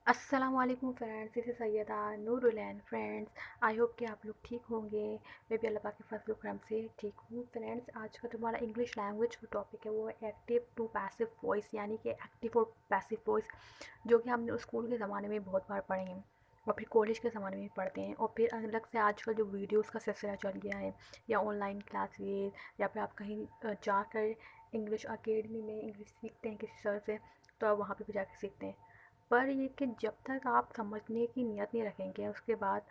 अस्सलाम वालेकुम friends, this is Sayeda Noorul friends. I hope कि आप लोग ठीक होंगे। मैं भी अल्लाह पाक के फजल करम से ठीक हूँ। फ्रेंड्स, आज का तुम्हारा इंग्लिश लैंग्वेज का टॉपिक है वो है एक्टिव टू पैसिव वॉइस, यानी कि एक्टिव और पैसिव वॉइस, जो कि हमने स्कूल के ज़माने में बहुत बार पढ़े हैं और फिर कॉलेज के ज़माने में भी पढ़ते हैं, और फिर अलग से आजकल जो वीडियोज़ का सिलसिला चल गया है या ऑनलाइन क्लासेस, या फिर आप कहीं जाकर इंग्लिश अकेडमी में इंग्लिश सीखते हैं किसी सर से, तो आप वहाँ पे भी जाकर सीखते हैं। पर ये कि जब तक आप समझने की नियत नहीं रखेंगे, उसके बाद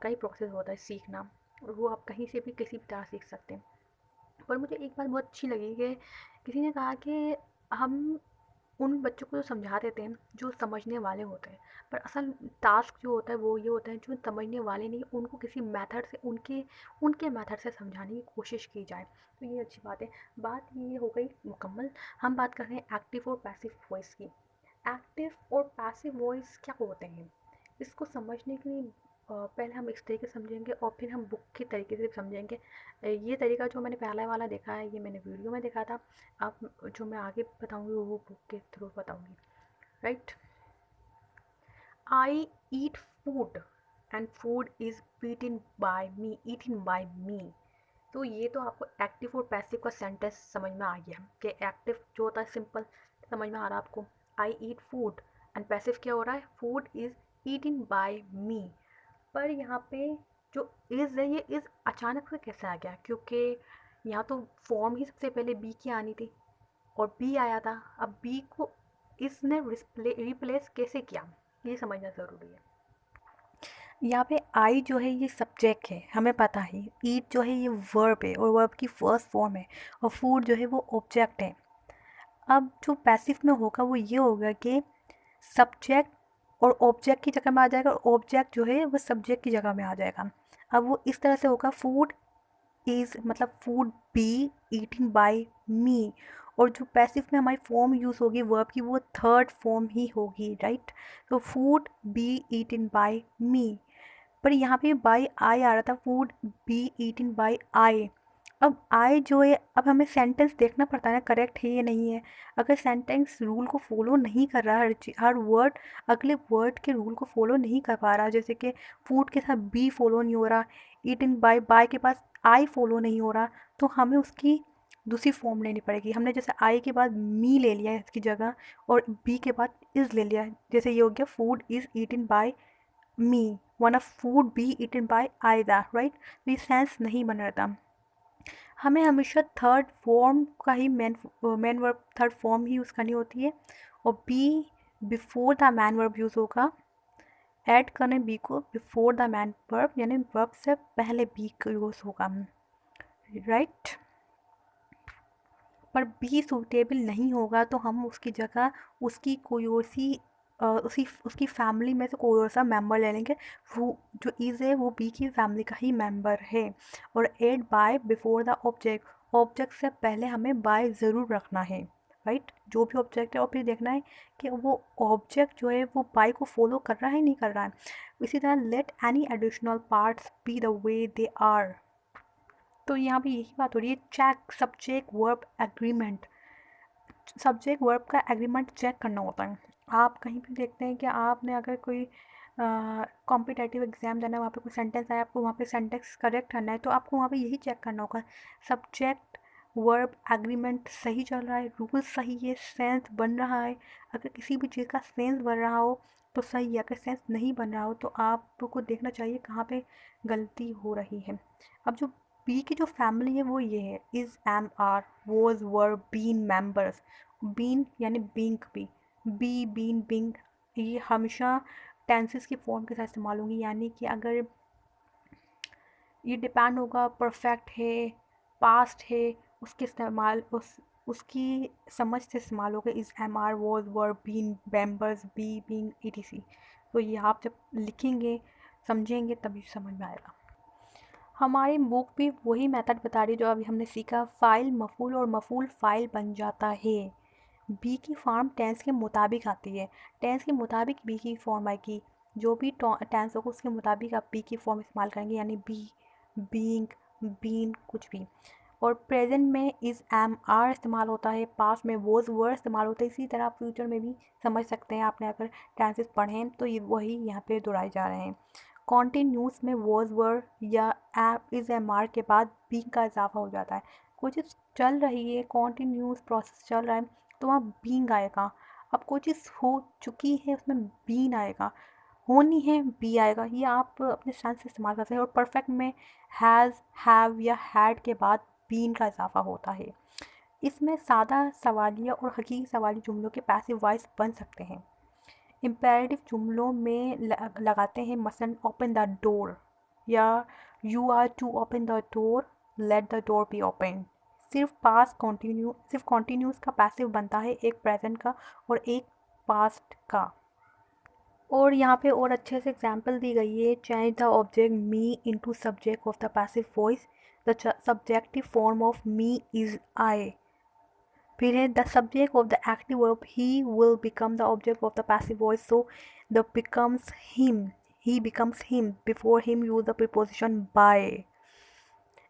कई प्रोसेस होता है सीखना, और वो आप कहीं से भी किसी भी तरह सीख सकते हैं। पर मुझे एक बात बहुत अच्छी लगी कि किसी ने कहा कि हम उन बच्चों को जो समझा देते हैं जो समझने वाले होते हैं, पर असल टास्क जो होता है वो ये होता है जो समझने वाले नहीं, उनको किसी मेथड से उनके उनके मेथड से समझाने की कोशिश की जाए। तो ये अच्छी बात है। बात ये हो गई मुकम्मल। हम बात कर रहे हैं एक्टिव और पैसिव वॉइस की। एक्टिव और पैसिव वॉइस क्या होते हैं, इसको समझने के लिए पहले हम इस तरीके से समझेंगे और फिर हम बुक के तरीके से समझेंगे। ये तरीका जो मैंने पहला वाला देखा है, ये मैंने वीडियो में देखा था। अब जो मैं आगे बताऊंगी वो बुक के थ्रू बताऊंगी। Right. I eat food and food is eaten by me. तो ये तो आपको एक्टिव और पैसिव का सेंटेंस समझ में आ गया कि एक्टिव जो होता है सिंपल समझ में आ रहा है आपको, आई ईट फूड, एंड पैसिव क्या हो रहा है, फूड इज़ ईटिन बाय मी। पर यहाँ पे जो इज़ है, ये इज़ अचानक से कैसे आ गया, क्योंकि यहाँ तो फॉर्म ही सबसे पहले बी की आनी थी और बी आया था। अब बी को इसने रिप्लेस कैसे किया, ये समझना ज़रूरी है। यहाँ पे आई जो है ये सब्जेक्ट है, हमें पता है। ईट जो है ये वर्ब है और वर्ब की फर्स्ट फॉर्म है, और फूड जो है वो ऑब्जेक्ट है। अब जो पैसिव में होगा वो ये होगा कि सब्जेक्ट और ऑब्जेक्ट की जगह में आ जाएगा, और ऑब्जेक्ट जो है वो सब्जेक्ट की जगह में आ जाएगा। अब वो इस तरह से होगा, फूड इज़ मतलब फूड बी ईटिंग बाय मी, और जो पैसिव में हमारी फॉर्म यूज़ होगी वर्ब की, वो थर्ड फॉर्म ही होगी। राइट। तो फूड बी ईटिन बाय मी। पर यहाँ पे बाय आई आ रहा था, फूड बी ईटिन बाय आई। अब आई जो है, अब हमें सेंटेंस देखना पड़ता है ना, करेक्ट है या नहीं है। अगर सेंटेंस रूल को फॉलो नहीं कर रहा, हर वर्ड अगले वर्ड के रूल को फॉलो नहीं कर पा रहा, जैसे कि फूड के साथ बी फॉलो नहीं हो रहा, ईटिन बाय बाय के पास आई फॉलो नहीं हो रहा, तो हमें उसकी दूसरी फॉर्म लेनी पड़ेगी। हमने जैसे आई के बाद मी ले लिया है इसकी जगह, और बी के बाद इज़ ले लिया है, जैसे ये हो गया, फूड इज़ ईटिन बाय मी, वरना फूड बी ईटन बाय आयदा। राइट। तो ये सेंस नहीं बन रहा था। हमें हमेशा थर्ड फॉर्म का ही मैन वर्ब थर्ड फॉर्म ही यूज़ करनी होती है, और be before the main verb use होगा। ऐड करने बी को बिफोर द मैन वर्ब, यानी वर्ब से पहले बी का यूज़ होगा। राइट। पर बी सूटेबल नहीं होगा तो हम उसकी जगह उसकी कोई और सी उसकी फैमिली में से कोई और सा मेंबर ले लेंगे। वो जो इज़ है वो बी की फैमिली का ही मेंबर है। और add by before the object, object से पहले हमें बाय ज़रूर रखना है। राइट। जो भी ऑब्जेक्ट है, और फिर देखना है कि वो ऑब्जेक्ट जो है वो बाय को फॉलो कर रहा है नहीं कर रहा है। इसी तरह let any additional parts be the way they are. तो यहाँ पे यही बात हो रही है, check subject verb agreement. Subject verb का एग्रीमेंट चेक करना होता है। आप कहीं भी देखते हैं कि आपने अगर कोई कॉम्पिटेटिव एग्ज़ाम देना है, वहाँ पे कोई सेंटेंस आया, आपको वहाँ पे सेंटेंस करेक्ट करना है, तो आपको वहाँ पे यही चेक करना होगा, सब्जेक्ट वर्ब एग्रीमेंट सही चल रहा है, रूल सही है, सेंस बन रहा है। अगर किसी भी चीज़ का सेंस बन रहा हो तो सही है, अगर सेंस नहीं बन रहा हो तो आपको देखना चाहिए कहाँ पे गलती हो रही है। अब जो बी की जो फैमिली है वो ये है, is am are was were been members. Been यानी बिंग, बी बीन बिंग, ये हमेशा टेंसेस की फॉर्म के साथ इस्तेमाल होंगी, यानी कि अगर ये डिपेंड होगा परफेक्ट है पास्ट है, उसके इस्तेमाल उसकी समझ से इस्तेमाल होगा, is am are was were been members be being ई। तो ये आप जब लिखेंगे समझेंगे तभी समझ में आएगा। हमारी बुक भी वही मेथड बता रही है जो अभी हमने सीखा, फ़ाइल मफ़ूल और मफ़ूल फ़ाइल बन जाता है। बी की फॉर्म टेंस के मुताबिक आती है, टेंस के मुताबिक बी की फॉर्म आएगी। जो भी टेंस होगा उसके मुताबिक आप बी की फॉर्म इस्तेमाल करेंगे, यानी बी, बीइंग, बीन, कुछ भी। और प्रेजेंट में इज़ एम आर इस्तेमाल होता है, पास्ट में वॉज वर इस्तेमाल होता है। इसी तरह फ्यूचर में भी समझ सकते हैं, आपने अगर टेंसेस पढ़े हैं तो ये वही यहाँ पे दोहराए जा रहे हैं। कॉन्टिन्यूस में वॉज वर या इज़ एम आर के बाद बी का इजाफा हो जाता है। कोई चीज़ चल रही है, कॉन्टिन्यूस प्रोसेस चल रहा है, तो वहाँ बीइंग आएगा। अब कोई चीज़ हो चुकी है, उसमें बीन आएगा। होनी है, बी आएगा। ये आप अपने सेंस से इस्तेमाल कर सकते हैं। और परफेक्ट में हैज़, हैव या हैड के बाद बीन का इजाफा होता है। इसमें सादा सवालिया और हकीकी सवाली जुमलों के पैसिव वॉइस बन सकते हैं। इम्पेरेटिव जुमलों में लगाते हैं, मसलन ओपन द डोर या you are to open the door, let the door be open. सिर्फ कॉन्टीन्यूस का पैसिव बनता है, एक प्रेजेंट का और एक पास्ट का। और यहाँ पे और अच्छे से एग्जांपल दी गई है। Change the object me into subject of the passive voice, the subjective form of me is I. फिर है the subject of the active verb he will become the object of the passive voice, so the becomes him, he becomes him. Before him use the preposition by.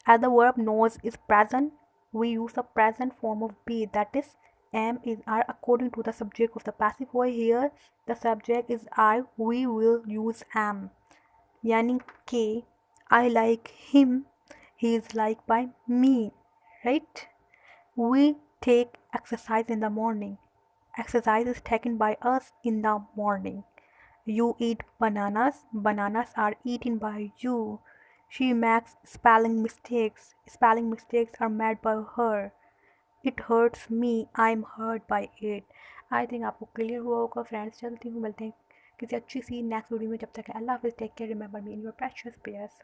As the verb knows is present, we use the present form of be, that is am is are according to the subject of the passive voice. Here the subject is I, we will use am. यानी कि I like him, he is liked by me, right? We take exercise in the morning. Exercise is taken by us in the morning. You eat bananas. Bananas are eaten by you. She makes spelling mistakes. Spelling mistakes are made by her. It hurts me. I'm hurt by it. I think आपको clear हुआ होगा friends. चलती हूँ, मिलते हैं किसी अच्छी सी next video में। जब तक अल्लाह हाफिज़, take care, remember me in your precious prayers.